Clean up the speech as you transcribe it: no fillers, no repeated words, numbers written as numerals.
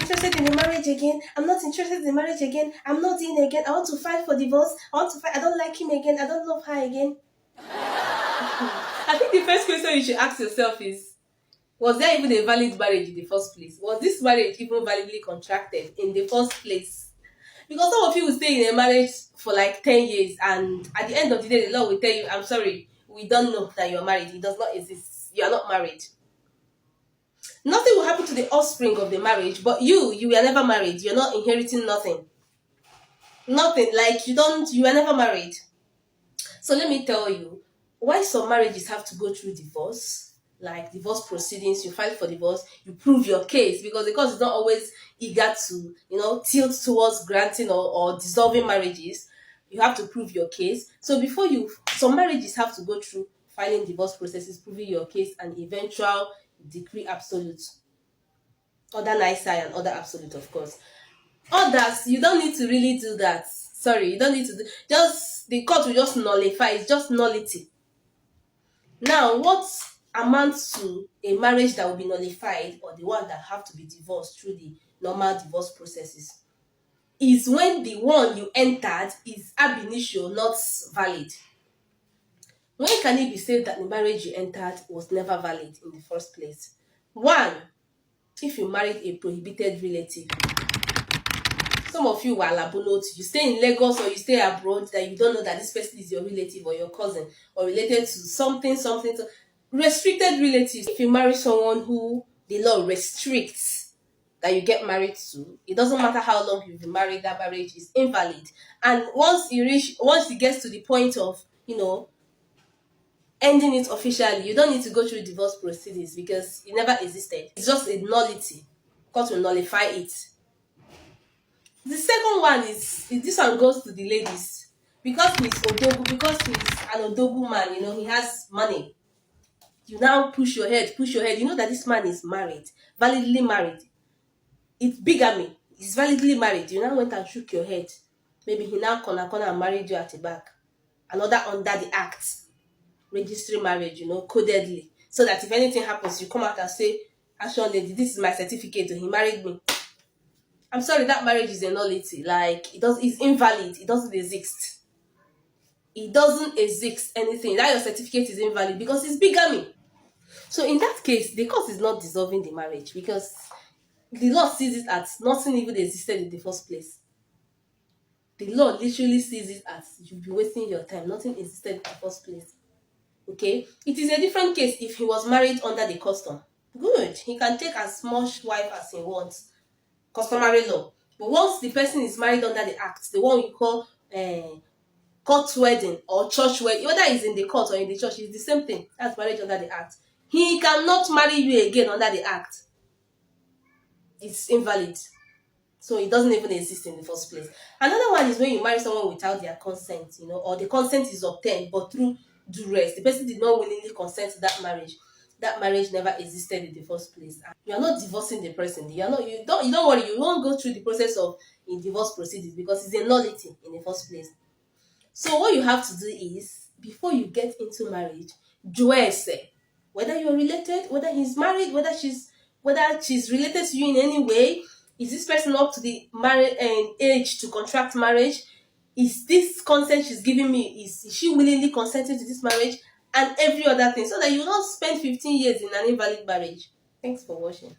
interested in the marriage again. I'm not interested in the marriage again. I'm not in again. I want to file for divorce. I don't like him again. I don't love her again. I think the first question you should ask yourself is, was there even a valid marriage in the first place? Was this marriage even validly contracted in the first place? Because some of you will stay in a marriage for like 10 years, and at the end of the day, the Lord will tell you, I'm sorry, we don't know that you're married. It does not exist. You are not married. Nothing will happen to the offspring of the marriage, but you were never married. You're not inheriting nothing. Nothing. Like you were never married. So let me tell you why some marriages have to go through divorce, like divorce proceedings. You file for divorce, you prove your case, because the court is not always eager to, tilt towards granting or dissolving marriages. You have to prove your case. So some marriages have to go through filing divorce processes, proving your case, and eventual decree absolute. Other nicer and other absolute, of course. Others, you don't need to really do that. Sorry, you don't need to do. Just the court will just nullify. It's just nullity. Now, what amounts to a marriage that will be nullified, or the one that have to be divorced through the normal divorce processes, is when the one you entered is ab initio not valid. When can it be said that the marriage you entered was never valid in the first place? One, if you married a prohibited relative. Some of you were labonot. You stay in Lagos or you stay abroad, that you don't know that this person is your relative or your cousin or related to something. Restricted relatives. If you marry someone who the law restricts that you get married to, it doesn't matter how long you've been married, that marriage is invalid. And once it gets to the point of, ending it officially, you don't need to go through divorce proceedings because it never existed. It's just a nullity. Court will nullify it. The second one is this one goes to the ladies. Because he's Odogu, because he's an Odogu man, he has money. You now push your head. You know that this man is married, validly married. It's bigamy. He's validly married. You now went and shook your head. Maybe he now corner and married you at the back. Another under the act. Registry marriage, codedly. So that if anything happens, you come out and say, "Action lady, this is my certificate. He married me." I'm sorry, that marriage is a nullity. Like, it's invalid. It doesn't exist. It doesn't exist anything. That your certificate is invalid because it's bigamy. So in that case, the court is not dissolving the marriage because the law sees it as nothing even existed in the first place. The law literally sees it as you'll be wasting your time. Nothing existed in the first place. Okay? It is a different case if he was married under the custom. Good. He can take as much wife as he wants. Customary law. But once the person is married under the act, the one you call court wedding or church wedding, whether it's in the court or in the church, it's the same thing. That's marriage under the act. He cannot marry you again under the act. It's invalid. So it doesn't even exist in the first place. Another one is when you marry someone without their consent, or the consent is obtained but through duress. The person did not willingly consent to that marriage. That marriage never existed in the first place. You are not divorcing the person. You don't worry. You won't go through the process of in divorce proceedings because it's a nullity in the first place. So what you have to do is, before you get into marriage, whether you're related, whether he's married, whether she's related to you in any way. Is this person up to the age to contract marriage? Is this consent she's giving me, is she willingly consenting to this marriage? And every other thing, so that you don't spend 15 years in an invalid marriage. Thanks for watching.